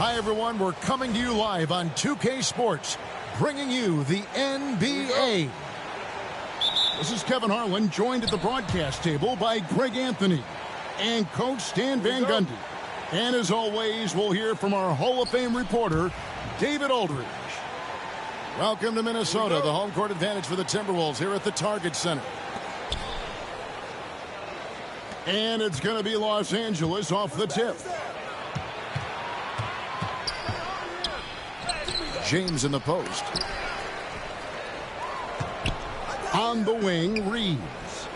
Hi, everyone. We're coming to you live on 2K Sports, bringing you the NBA. This is Kevin Harlan, joined at the broadcast table by Greg Anthony and Coach Stan Van Gundy. And as always, we'll hear from our Hall of Fame reporter, David Aldridge. Welcome to Minnesota, the home court advantage for the Timberwolves here at the Target Center. And it's going to be Los Angeles off the tip. James in the post. On the wing, Reeves.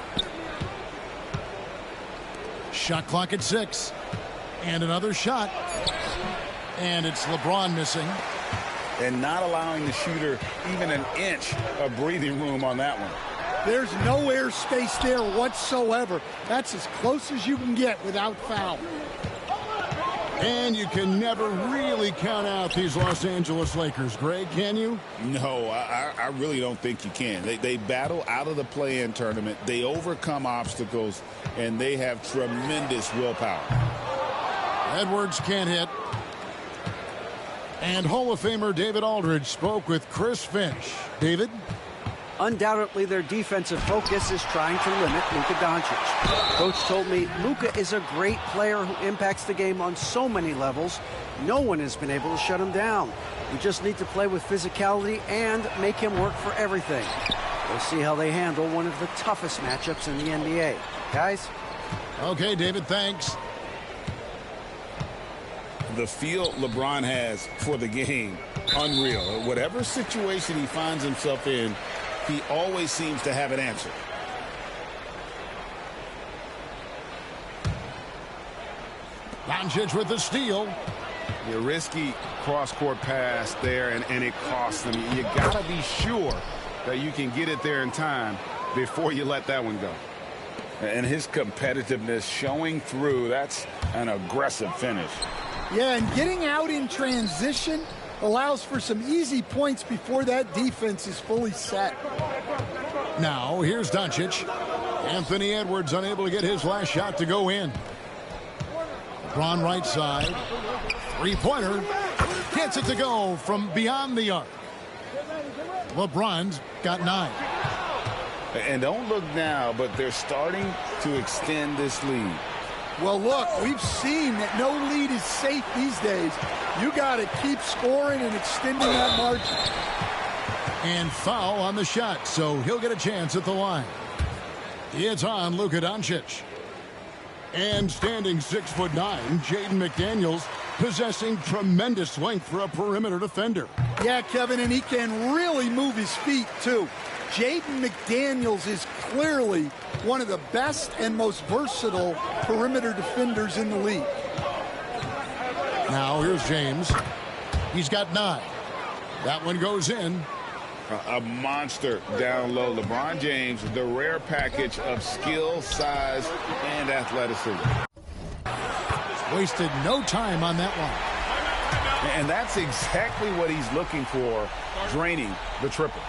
Shot clock at 6. And another shot. And it's LeBron missing. And not allowing the shooter even an inch of breathing room on that one. There's no air space there whatsoever. That's as close as you can get without foul. And you can never really count out these Los Angeles Lakers, Greg, can you? No, I really don't think you can. They battle out of the play-in tournament. They overcome obstacles, and they have tremendous willpower. Edwards can't hit. And Hall of Famer David Aldridge spoke with Chris Finch. David? Undoubtedly, their defensive focus is trying to limit Luka Doncic. Coach told me Luka is a great player who impacts the game on so many levels. No one has been able to shut him down. We just need to play with physicality and make him work for everything. We'll see how they handle one of the toughest matchups in the NBA. Guys? Okay, David, thanks. The feel LeBron has for the game, unreal. Whatever situation he finds himself in, he always seems to have an answer. Doncic with the steal. A risky cross-court pass there, and it costs them. You got to be sure that you can get it there in time before you let that one go. And his competitiveness showing through. That's an aggressive finish. Yeah, and getting out in transition allows for some easy points before that defense is fully set. Now, here's Doncic. Anthony Edwards unable to get his last shot to go in. LeBron right side. Three-pointer. Gets it to go from beyond the arc. LeBron's got 9. And don't look now, but they're starting to extend this lead. Well, look, we've seen that no lead is safe these days. You got to keep scoring and extending that margin. And foul on the shot, so he'll get a chance at the line. It's on Luka Doncic. And standing 6'9", Jaden McDaniels, possessing tremendous length for a perimeter defender. Yeah, Kevin, and he can really move his feet, too. Jaden McDaniels is clearly one of the best and most versatile perimeter defenders in the league. Now here's James. He's got 9. That one goes in. A monster down low. LeBron James, the rare package of skill, size, and athleticism. Wasted no time on that one. And that's exactly what he's looking for, draining the triple.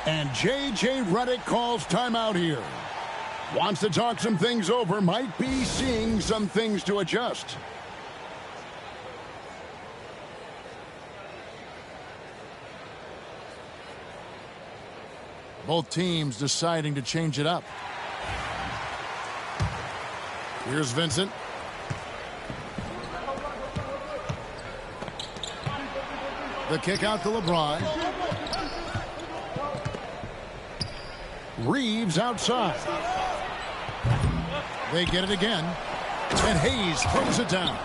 And J.J. Redick calls timeout here. Wants to talk some things over, might be seeing some things to adjust. Both teams deciding to change it up. Here's Vincent. The kick out to LeBron. Reeves outside. They get it again. And Hayes throws it down.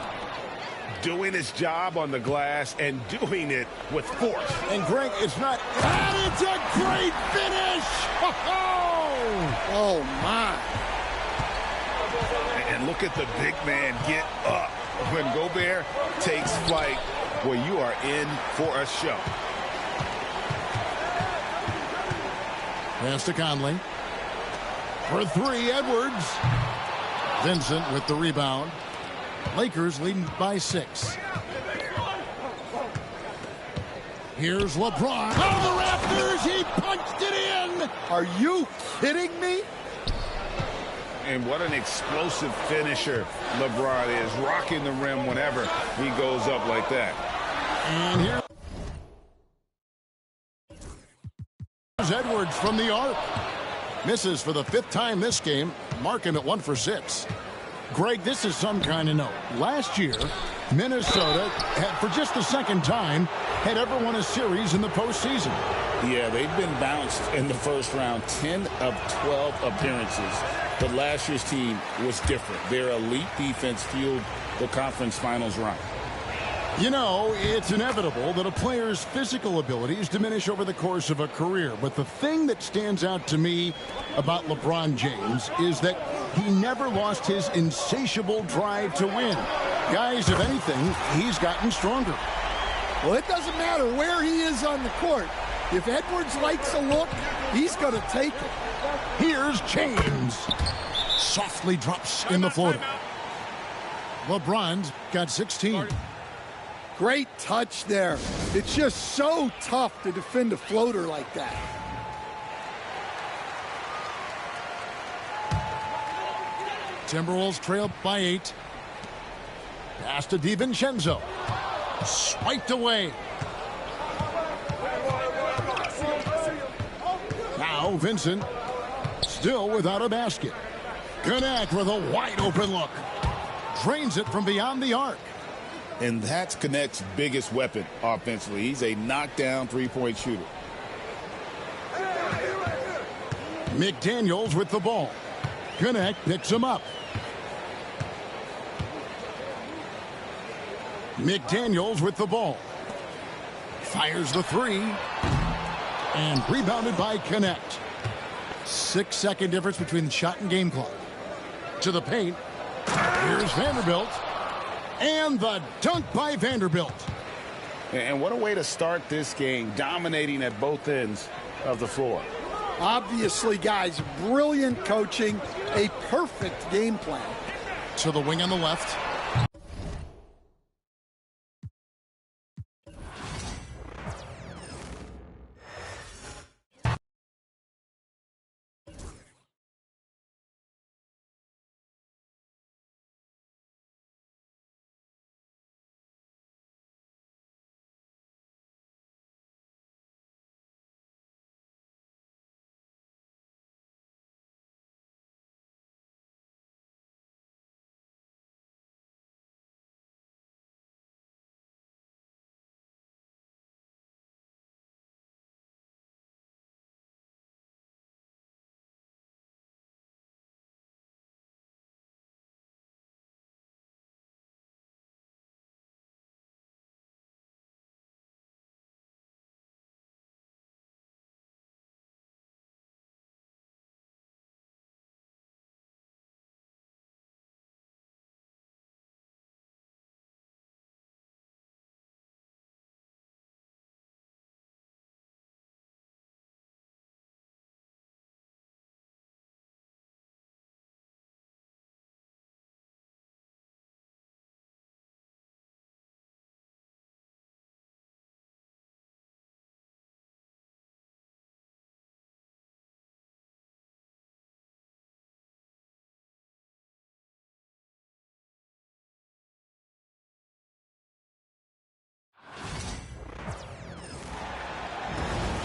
Doing his job on the glass and doing it with force. And Greg, it's not... And it's a great finish! Oh, my. And look at the big man get up. When Gobert takes flight, well, you are in for a show. Pass to Conley. For 3, Edwards. Vincent with the rebound. Lakers leading by 6. Here's LeBron. On the rafters, he punched it in. Are you kidding me? And what an explosive finisher LeBron is, rocking the rim whenever he goes up like that. And here's Edwards from the arc. Misses for the 5th time this game. Mark him at 1 for 6. Greg, this is some kind of note. Last year, Minnesota had, for just the 2nd time, had ever won a series in the postseason. Yeah, they've been bounced in the first round, 10 of 12 appearances. But last year's team was different. Their elite defense fueled the conference finals run. You know, it's inevitable that a player's physical abilities diminish over the course of a career. But the thing that stands out to me about LeBron James is that he never lost his insatiable drive to win. Guys, if anything, he's gotten stronger. Well, it doesn't matter where he is on the court. If Edwards likes a look, he's going to take it. Here's James. Softly drops in the floater. LeBron's got 16. Great touch there. It's just so tough to defend a floater like that. Timberwolves trail by 8. Pass to DiVincenzo. Swiped away. Now Vincent still without a basket. Connect with a wide open look. Drains it from beyond the arc. And that's Connect's biggest weapon offensively. He's a knockdown three-point shooter. McDaniels with the ball. Connect picks him up. McDaniels with the ball. Fires the 3. And rebounded by Connect. 6-second difference between the shot and game clock. To the paint. Here's Vanderbilt. And the dunk by Vanderbilt. And what a way to start this game, dominating at both ends of the floor. Obviously, guys, brilliant coaching, a perfect game plan. To the wing on the left.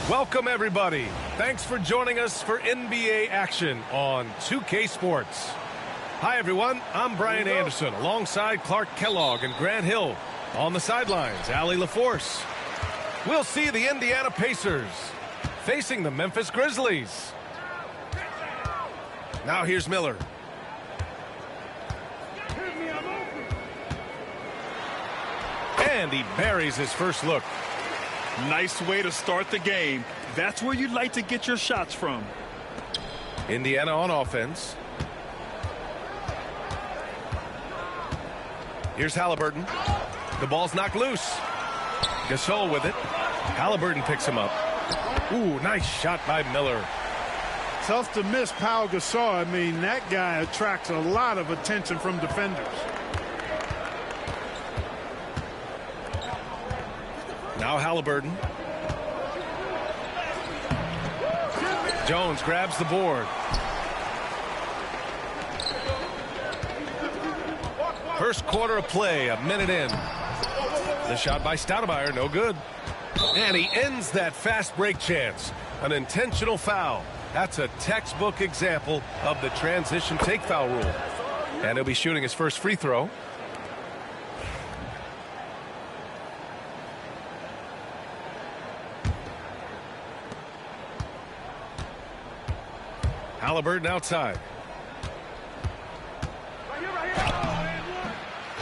Welcome, everybody. Thanks for joining us for NBA action on 2K Sports. Hi, everyone. I'm Brian Anderson alongside Clark Kellogg and Grant Hill. On the sidelines, Allie LaForce. We'll see the Indiana Pacers facing the Memphis Grizzlies. Now here's Miller. And he buries his first look. Nice way to start the game. That's where you'd like to get your shots from. Indiana on offense. Here's Halliburton. The ball's knocked loose. Gasol with it. Halliburton picks him up. Ooh, nice shot by Miller. Tough to miss Pau Gasol. I mean, that guy attracts a lot of attention from defenders. Now Halliburton. Jones grabs the board. First quarter of play, a minute in. The shot by Stoudemire, no good. And he ends that fast break chance. An intentional foul. That's a textbook example of the transition take foul rule. And he'll be shooting his first free throw. Haliburton outside.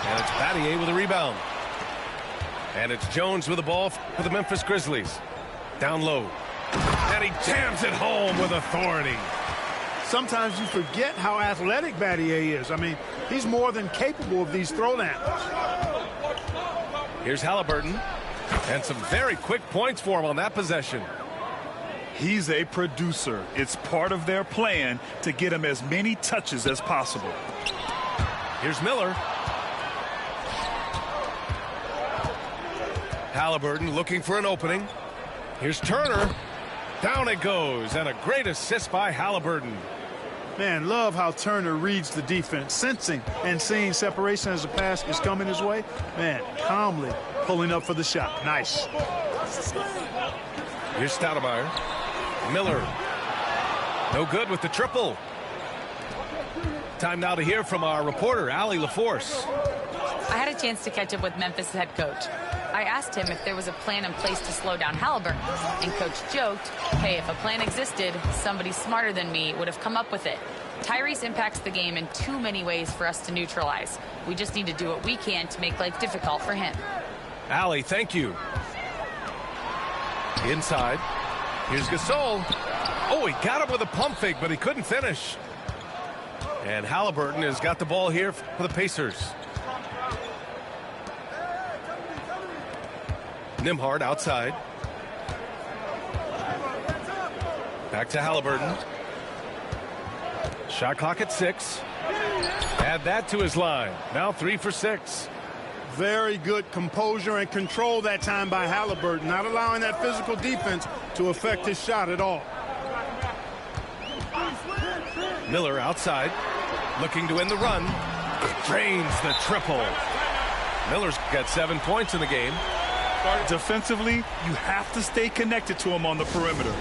And it's Battier with a rebound. And it's Jones with the ball for the Memphis Grizzlies. Down low. And he jams it home with authority. Sometimes you forget how athletic Battier is. I mean, he's more than capable of these throwdowns. Here's Haliburton. And some very quick points for him on that possession. He's a producer. It's part of their plan to get him as many touches as possible. Here's Miller. Haliburton looking for an opening. Here's Turner. Down it goes. And a great assist by Haliburton. Man, love how Turner reads the defense, sensing and seeing separation as the pass is coming his way. Man, calmly pulling up for the shot. Nice. Here's Stoudemire. Miller. No good with the triple. Time now to hear from our reporter, Allie LaForce. I had a chance to catch up with Memphis head coach. I asked him if there was a plan in place to slow down Haliburton, and Coach joked, hey, if a plan existed, somebody smarter than me would have come up with it. Tyrese impacts the game in too many ways for us to neutralize. We just need to do what we can to make life difficult for him. Allie, thank you. Inside. Here's Gasol. Oh, he got him with a pump fake, but he couldn't finish. And Haliburton has got the ball here for the Pacers. Nembhard outside. Back to Haliburton. Shot clock at 6. Add that to his line. Now 3 for 6. Very good composure and control that time by Haliburton, not allowing that physical defense to affect his shot at all. Miller outside, looking to win the run. Drains the triple. Miller's got 7 points in the game. Defensively, you have to stay connected to him on the perimeter.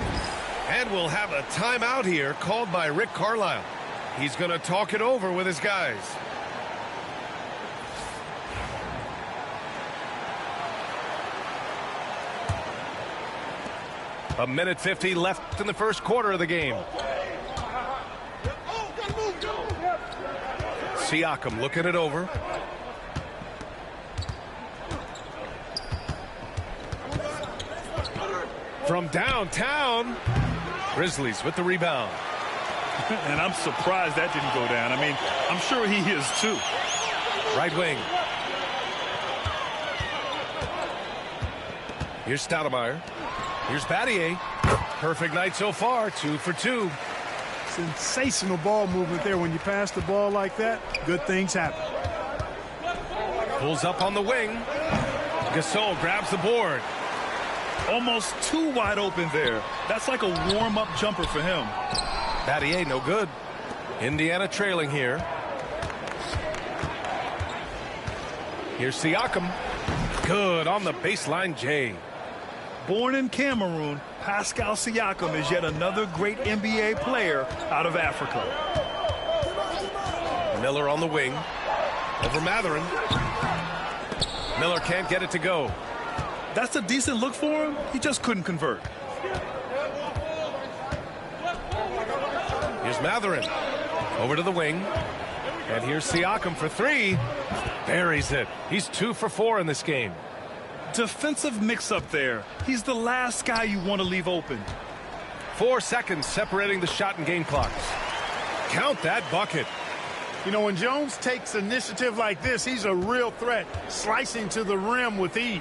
And we'll have a timeout here called by Rick Carlisle. He's going to talk it over with his guys. A minute 50 left in the first quarter of the game. Siakam looking it over. From downtown, Grizzlies with the rebound. And I'm surprised that didn't go down. I mean, I'm sure he is too. Right wing. Here's Stoudemire. Here's Battier. Perfect night so far, 2 for 2. Sensational ball movement there. When you pass the ball like that, good things happen. Pulls up on the wing. Gasol grabs the board. Almost too wide open there. That's like a warm-up jumper for him. Battier, no good. Indiana trailing here. Here's Siakam. Good on the baseline, Jay. Born in Cameroon, Pascal Siakam is yet another great NBA player out of Africa. Miller on the wing. Over Mathurin. Miller can't get it to go. That's a decent look for him. He just couldn't convert. Here's Mathurin. Over to the wing. And here's Siakam for 3. Buries it. He's 2 for 4 in this game. Defensive mix-up there. He's the last guy you want to leave open. 4 seconds separating the shot and game clocks. Count that bucket. You know, when Jones takes initiative like this, he's a real threat, slicing to the rim with ease.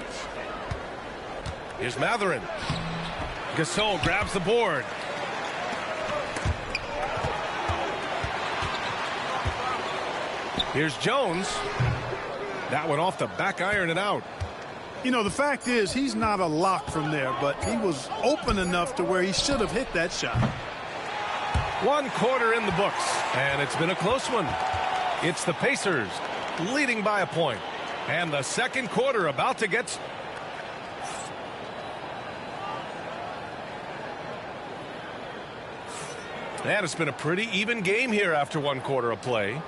Here's Mathurin. Gasol grabs the board. Here's Jones. That one off the back iron and out. You know, the fact is he's not a lock from there, but he was open enough to where he should have hit that shot. 1 quarter in the books, and it's been a close one. It's the Pacers leading by a point. And the second quarter about to get... And it's been a pretty even game here after one quarter of play.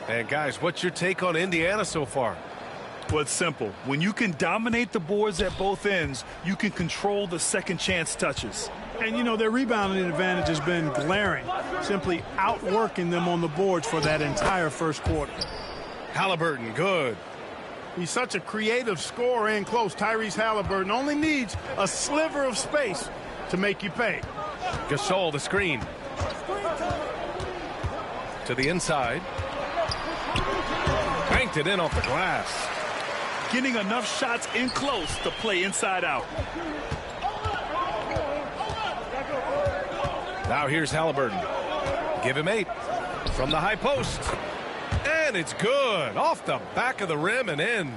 And guys, what's your take on Indiana so far? Well, it's simple. When you can dominate the boards at both ends, you can control the second chance touches. And, you know, their rebounding advantage has been glaring, simply outworking them on the boards for that entire first quarter. Halliburton, good. He's such a creative scorer in close. Tyrese Halliburton only needs a sliver of space to make you pay. Gasol, the screen. To the inside. Banked it in off the glass. Getting enough shots in close to play inside out. Now here's Halliburton. Give him 8 from the high post. And it's good. Off the back of the rim and in.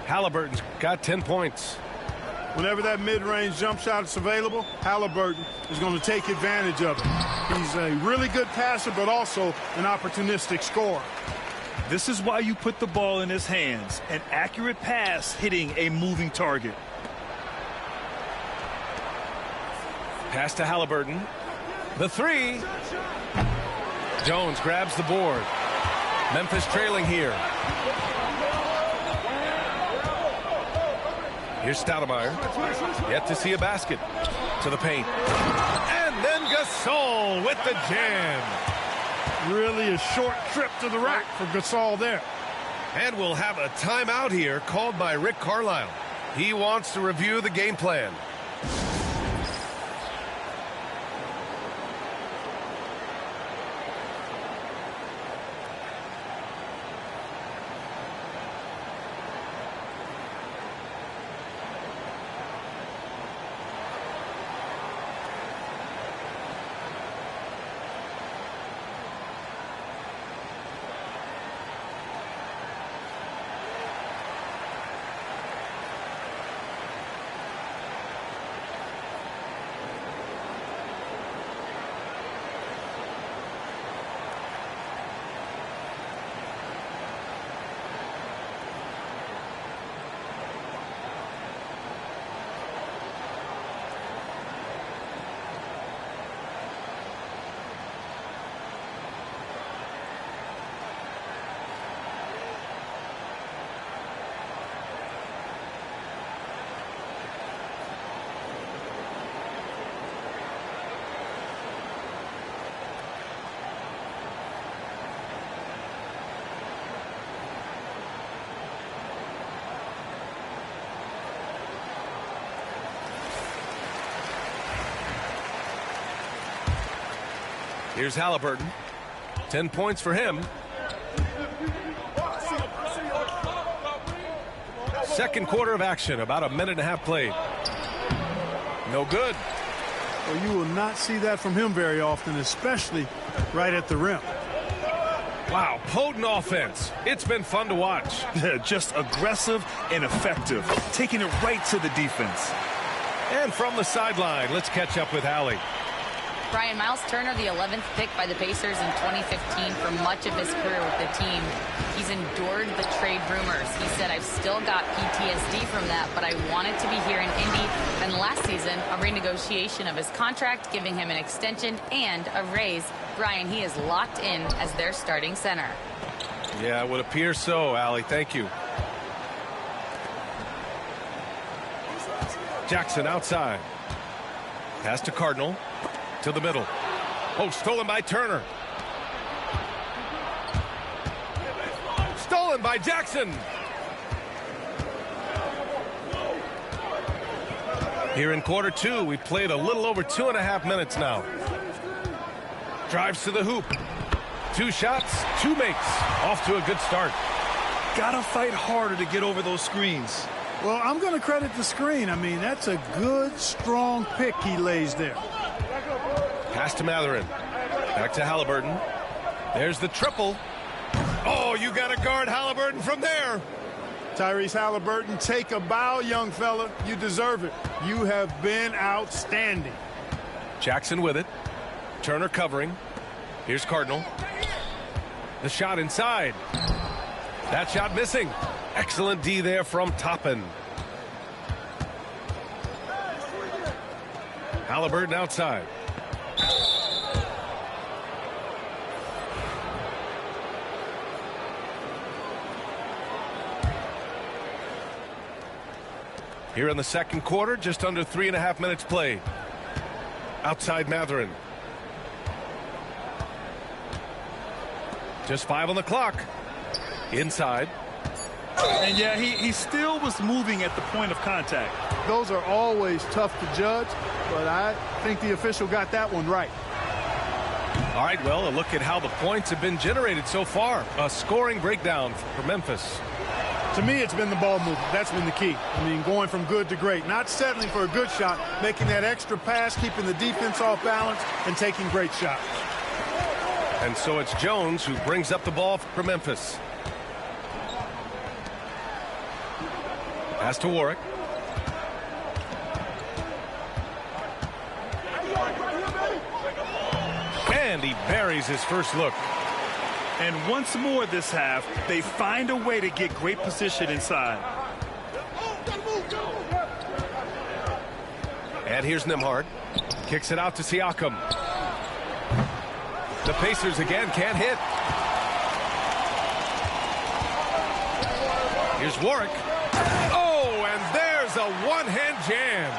Halliburton's got 10 points. Whenever that mid-range jump shot is available, Halliburton is going to take advantage of it. He's a really good passer, but also an opportunistic scorer. This is why you put the ball in his hands. An accurate pass hitting a moving target. Pass to Halliburton. The 3. Jones grabs the board. Memphis trailing here. Here's Stoudemire. Yet to see a basket. To the paint. And then Gasol with the jam. Really a short trip to the rack for Gasol there. And we'll have a timeout here called by Rick Carlisle. He wants to review the game plan. Here's Halliburton. 10 points for him. Second quarter of action. About a minute and a half played. No good. Well, you will not see that from him very often, especially right at the rim. Wow, potent offense. It's been fun to watch. Just aggressive and effective. Taking it right to the defense. And from the sideline, let's catch up with Allie. Brian, Miles Turner, the 11th pick by the Pacers in 2015 for much of his career with the team. He's endured the trade rumors. He said, I've still got PTSD from that, but I wanted to be here in Indy. And last season, a renegotiation of his contract, giving him an extension and a raise. Brian, he is locked in as their starting center. Yeah, it would appear so, Allie. Thank you. Jackson outside. Pass to Cardinal. To the middle. Oh, stolen by Turner. Stolen by Jackson. Here in quarter 2, we've played a little over 2.5 minutes now. Drives to the hoop. 2 shots, 2 makes. Off to a good start. Gotta fight harder to get over those screens. Well, I'm going to credit the screen. I mean, that's a good, strong pick he lays there. Pass to Mathurin. Back to Halliburton. There's the triple. Oh, you got to guard Halliburton from there. Tyrese Halliburton, take a bow, young fella. You deserve it. You have been outstanding. Jackson with it. Turner covering. Here's Cardinal. The shot inside. That shot missing. Excellent D there from Toppin. Halliburton outside. Here in the second quarter, just under 3.5 minutes played. Outside Mathurin. Just 5 on the clock. Inside. And yeah, he still was moving at the point of contact. Those are always tough to judge, but I think the official got that one right. All right, well, a look at how the points have been generated so far. A scoring breakdown for Memphis. To me, it's been the ball movement. That's been the key. I mean, going from good to great. Not settling for a good shot, making that extra pass, keeping the defense off balance, and taking great shots. And so it's Jones who brings up the ball for Memphis. Pass to Warwick. And he buries his first look. And once more this half, they find a way to get great position inside. And here's Nembhard. Kicks it out to Siakam. The Pacers again can't hit. Here's Warwick. Oh, and there's a one-hand jam.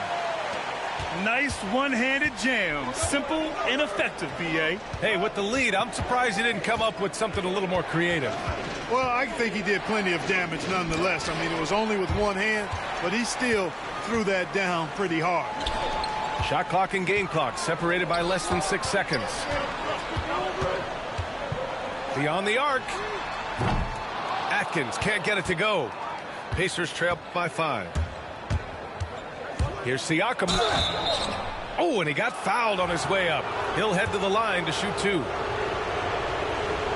Nice one-handed jam. Simple and effective, B.A. Hey, with the lead, I'm surprised he didn't come up with something a little more creative. Well, I think he did plenty of damage nonetheless. I mean, it was only with one hand, but he still threw that down pretty hard. Shot clock and game clock separated by less than 6 seconds. Beyond the arc. Atkins can't get it to go. Pacers trail by 5. Here's Siakam. Oh, and he got fouled on his way up. He'll head to the line to shoot 2.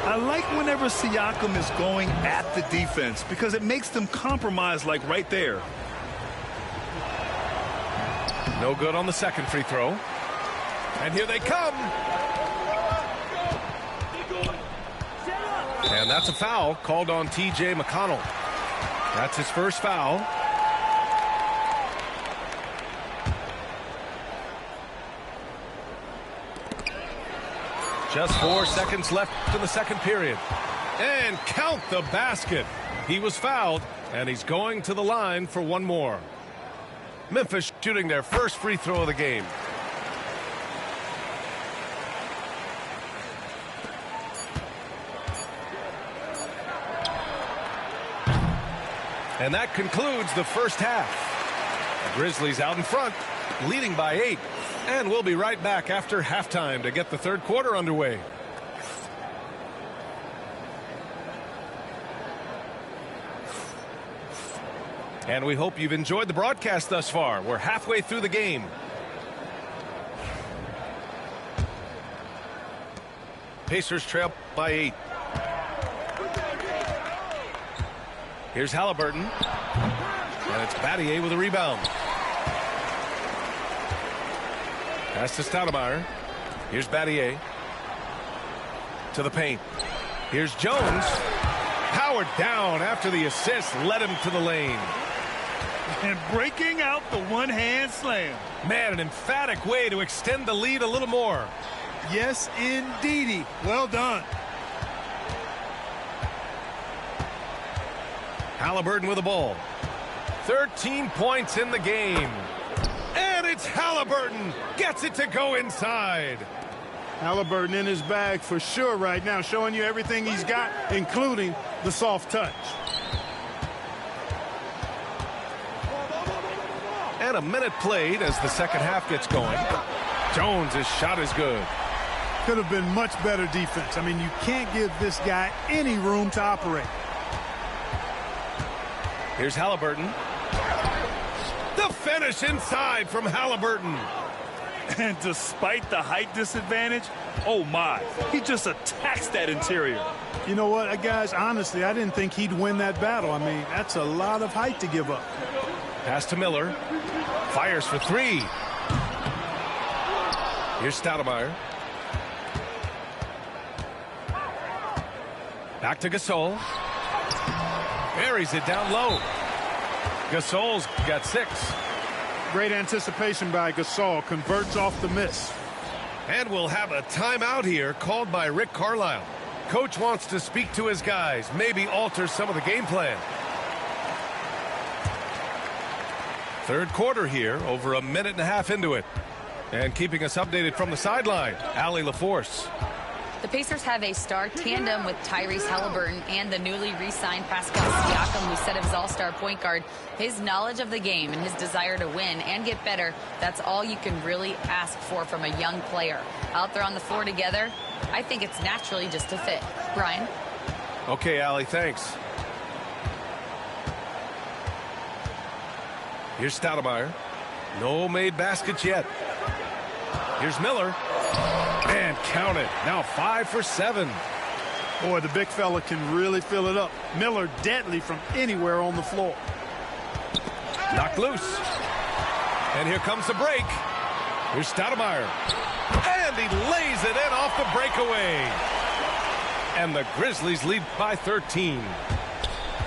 I like whenever Siakam is going at the defense because it makes them compromise, like right there. No good on the second free throw. And here they come. And that's a foul called on T.J. McConnell. That's his first foul. Just 4 seconds left in the second period. And count the basket. He was fouled, and he's going to the line for one more. Memphis shooting their first free throw of the game. And that concludes the first half. The Grizzlies out in front, leading by 8. And we'll be right back after halftime to get the third quarter underway. And we hope you've enjoyed the broadcast thus far. We're halfway through the game. Pacers trail by 8. Here's Halliburton. And it's Battier with a rebound. Pass to Stoudemire. Here's Battier. To the paint. Here's Jones. Powered down after the assist led him to the lane. And breaking out the one-hand slam. Man, an emphatic way to extend the lead a little more. Yes, indeedy. Well done. Halliburton with the ball. 13 points in the game. And it's Halliburton. Gets it to go inside. Halliburton in his bag for sure right now, showing you everything he's got, including the soft touch. And a minute played as the second half gets going. Jones' shot is good. Could have been much better defense. I mean, you can't give this guy any room to operate. Here's Halliburton. The finish inside from Halliburton. And despite the height disadvantage, oh my, he just attacks that interior. You know what, guys, honestly, I didn't think he'd win that battle. I mean, that's a lot of height to give up. Pass to Miller. Fires for 3. Here's Stoudemire. Back to Gasol. Buries it down low. Gasol's got 6. Great anticipation by Gasol. Converts off the miss. And we'll have a timeout here called by Rick Carlisle. Coach wants to speak to his guys, maybe alter some of the game plan. Third quarter here, over a minute and a half into it. And keeping us updated from the sideline, Allie LaForce. The Pacers have a star tandem with Tyrese Halliburton and the newly re-signed Pascal Siakam, who set up his all-star point guard. His knowledge of the game and his desire to win and get better, that's all you can really ask for from a young player. Out there on the floor together, I think it's naturally just a fit. Brian? Okay, Allie, thanks. Here's Stoudemire. No made baskets yet. Here's Miller. And count it. Now 5 for 7. Boy, the big fella can really fill it up. Miller deadly from anywhere on the floor. Knocked loose. And here comes the break. Here's Stoudemire. And he lays it in off the breakaway. And the Grizzlies lead by 13.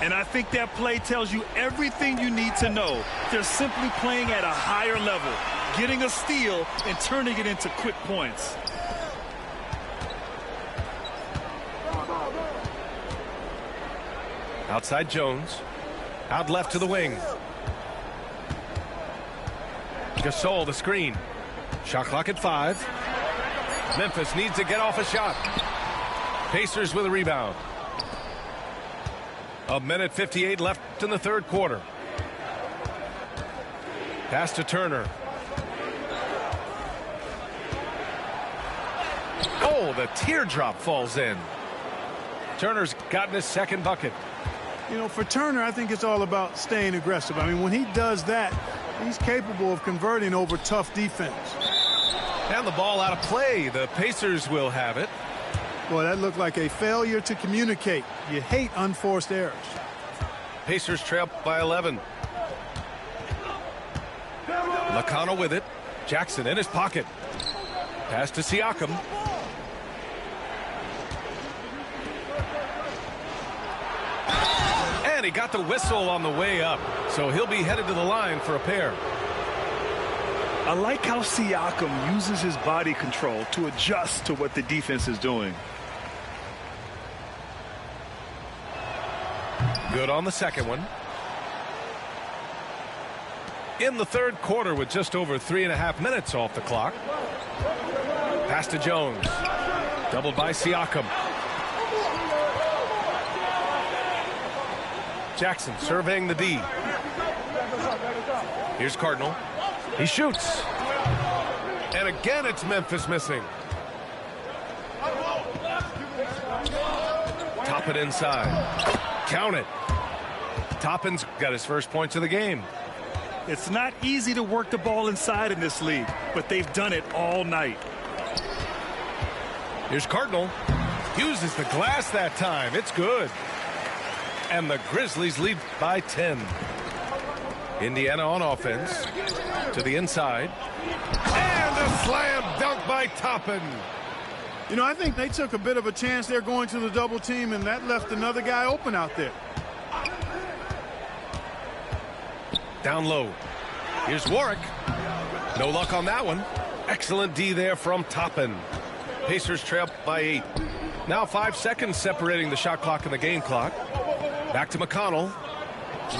And I think that play tells you everything you need to know. They're simply playing at a higher level, getting a steal and turning it into quick points. Outside Jones. Out left to the wing. Gasol the screen. Shot clock at 5. Memphis needs to get off a shot. Pacers with a rebound. A minute 58 left in the third quarter. Pass to Turner. Oh, the teardrop falls in. Turner's gotten his second bucket. You know, for Turner, I think it's all about staying aggressive. I mean, when he does that, he's capable of converting over tough defense. And the ball out of play. The Pacers will have it. Boy, that looked like a failure to communicate. You hate unforced errors. Pacers trail by 11. McConnell with it. Jackson in his pocket. Pass to Siakam. And he got the whistle on the way up. So he'll be headed to the line for a pair. I like how Siakam uses his body control to adjust to what the defense is doing. Good on the second one. In the third quarter with just over 3.5 minutes off the clock. Pass to Jones. Doubled by Siakam. Jackson surveying the D. Here's Cardinal. He shoots. And again it's Memphis missing. Top it inside. Count it. Toppin's got his first points of the game. It's not easy to work the ball inside in this league, but they've done it all night. Here's Cardinal. Uses the glass that time. It's good. And the Grizzlies lead by 10. Indiana on offense. To the inside. And a slam dunk by Toppin. You know, I think they took a bit of a chance there going to the double team, and that left another guy open out there. Down low. Here's Warwick. No luck on that one. Excellent D there from Toppin. Pacers trail by 8. Now 5 seconds separating the shot clock and the game clock. Back to McConnell.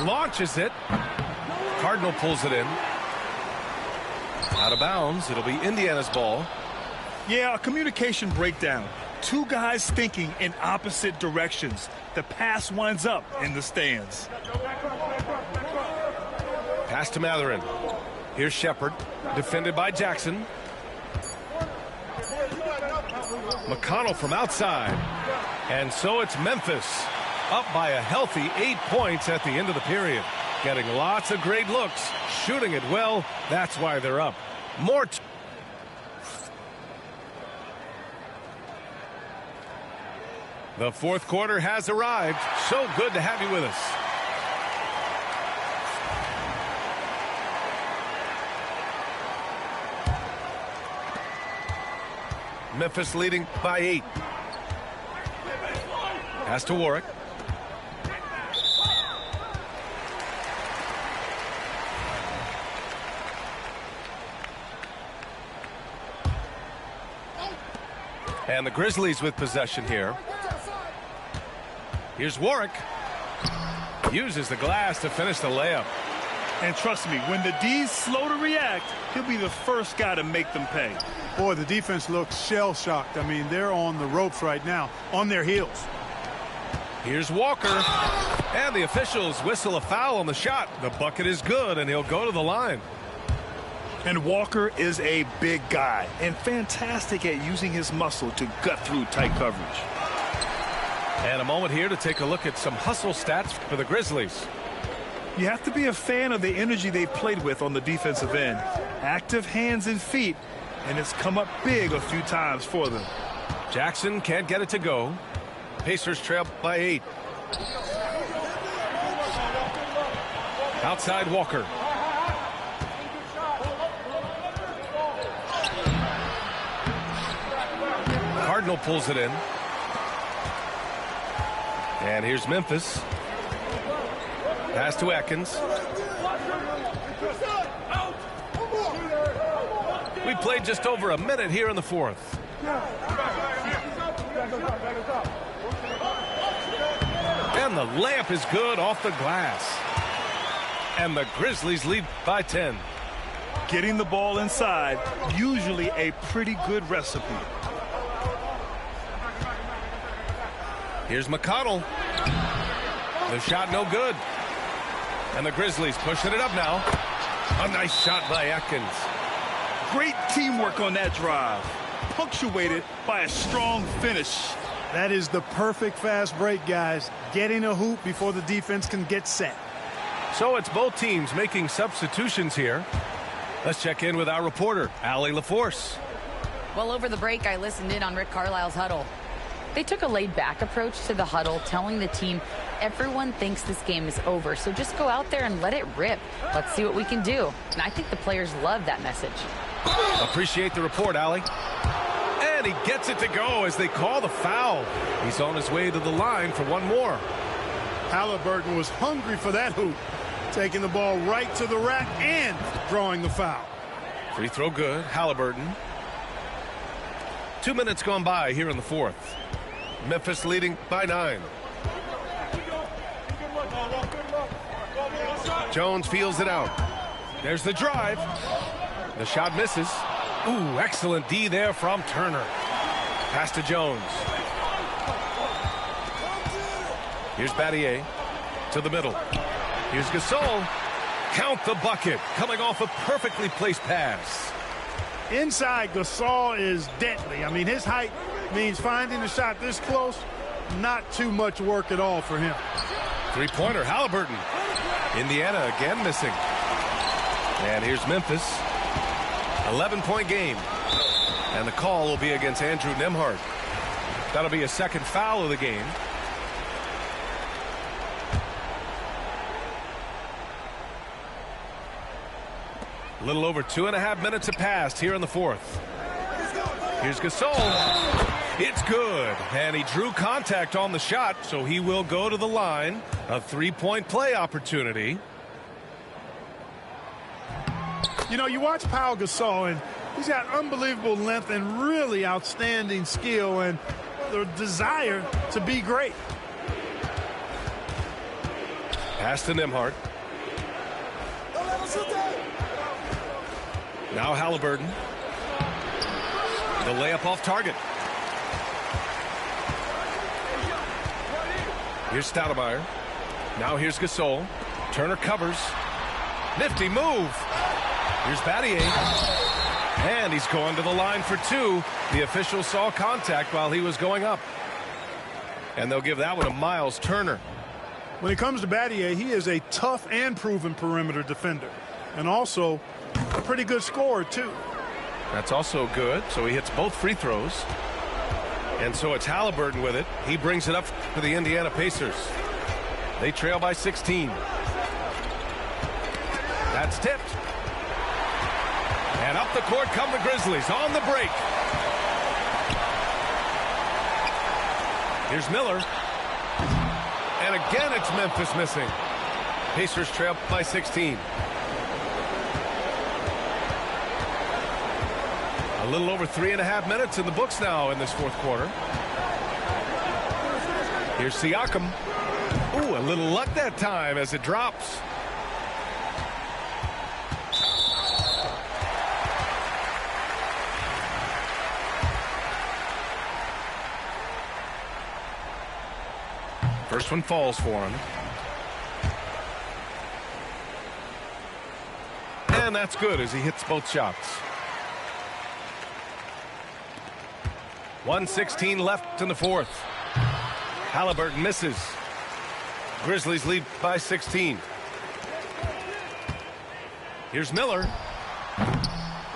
Launches it. Cardinal pulls it in. Out of bounds. It'll be Indiana's ball. Yeah, a communication breakdown. Two guys thinking in opposite directions. The pass winds up in the stands. Pass to Mathurin. Here's Shepard. Defended by Jackson. McConnell from outside. And so it's Memphis. Up by a healthy 8 points at the end of the period. Getting lots of great looks. Shooting it well. That's why they're up. More. The fourth quarter has arrived. So good to have you with us. Memphis leading by 8. Pass to Warwick. And the Grizzlies with possession here. Here's Warwick. Uses the glass to finish the layup. And trust me, when the D's slow to react, he'll be the first guy to make them pay. Boy, the defense looks shell-shocked. I mean, they're on the ropes right now, on their heels. Here's Walker. And the officials whistle a foul on the shot. The bucket is good, and he'll go to the line. And Walker is a big guy and fantastic at using his muscle to gut through tight coverage. And a moment here to take a look at some hustle stats for the Grizzlies. You have to be a fan of the energy they've played with on the defensive end. Active hands and feet, and it's come up big a few times for them. Jackson can't get it to go. Pacers trail by 8. Outside Walker. Cardinal pulls it in. And here's Memphis. Pass to Atkins. We played just over a minute here in the fourth. And the layup is good off the glass. And the Grizzlies lead by 10. Getting the ball inside, usually a pretty good recipe. Here's McConnell. The shot no good. And the Grizzlies pushing it up now. A nice shot by Atkins. Great teamwork on that drive. Punctuated by a strong finish. That is the perfect fast break, guys. Getting a hoop before the defense can get set. So it's both teams making substitutions here. Let's check in with our reporter, Allie LaForce. Well, over the break, I listened in on Rick Carlisle's huddle. They took a laid-back approach to the huddle, telling the team everyone thinks this game is over, so just go out there and let it rip. Let's see what we can do. And I think the players love that message. Appreciate the report, Allie. And he gets it to go as they call the foul. He's on his way to the line for one more. Halliburton was hungry for that hoop, taking the ball right to the rack and drawing the foul. Free throw good. Halliburton. 2 minutes gone by here in the fourth. Memphis leading by 9. Jones feels it out. There's the drive. The shot misses. Ooh, excellent D there from Turner. Pass to Jones. Here's Battier to the middle. Here's Gasol. Count the bucket. Coming off a perfectly placed pass. Inside, Gasol is deadly. I mean, his height means finding a shot this close, not too much work at all for him. Three-pointer, Halliburton. Indiana again missing. And here's Memphis. 11-point game. And the call will be against Andrew Nembhard. That'll be a second foul of the game. A little over 2.5 minutes have passed here in the fourth. Here's Gasol. It's good. And he drew contact on the shot, so he will go to the line. A three-point play opportunity. You know, you watch Pau Gasol, and he's got unbelievable length and really outstanding skill and the desire to be great. Pass to Nembhard. Now Halliburton. The layup off target. Here's Stoudemire. Now here's Gasol. Turner covers. Nifty move. Here's Battier. And he's going to the line for two. The official saw contact while he was going up. And they'll give that one to Miles Turner. When it comes to Battier, he is a tough and proven perimeter defender. And also a pretty good scorer, too. That's also good. So he hits both free throws. And so it's Halliburton with it. He brings it up for the Indiana Pacers. They trail by 16. That's tipped. And up the court come the Grizzlies on the break. Here's Miller. And again it's Memphis missing. Pacers trail by 16. A little over 3.5 minutes in the books now in this fourth quarter. Here's Siakam. Ooh, a little luck that time as it drops. First one falls for him. And that's good as he hits both shots. 1:16 left in the fourth. Halliburton misses. Grizzlies lead by 16. Here's Miller.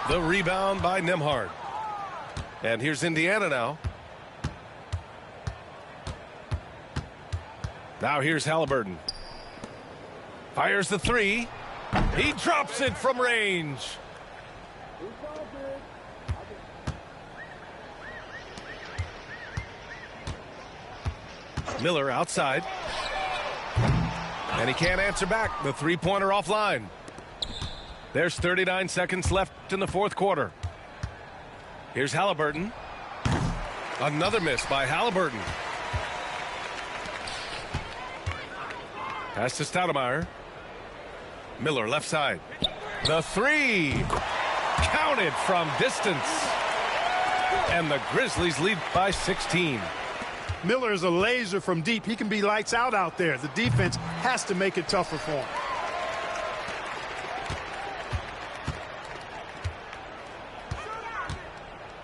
The rebound by Nembhard. And here's Indiana now. Now here's Halliburton. Fires the three. He drops it from range. Miller outside. And he can't answer back. The three-pointer offline. There's 39 seconds left in the fourth quarter. Here's Halliburton. Another miss by Halliburton. Pass to Stoudemire. Miller left side. The three. Counted from distance. And the Grizzlies lead by 16. Miller is a laser from deep. He can be lights out there. The defense has to make it tougher for him.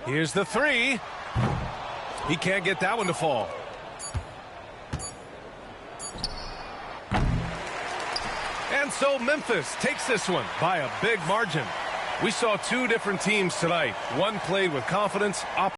Here's the three. He can't get that one to fall. And so Memphis takes this one by a big margin. We saw two different teams tonight. One played with confidence.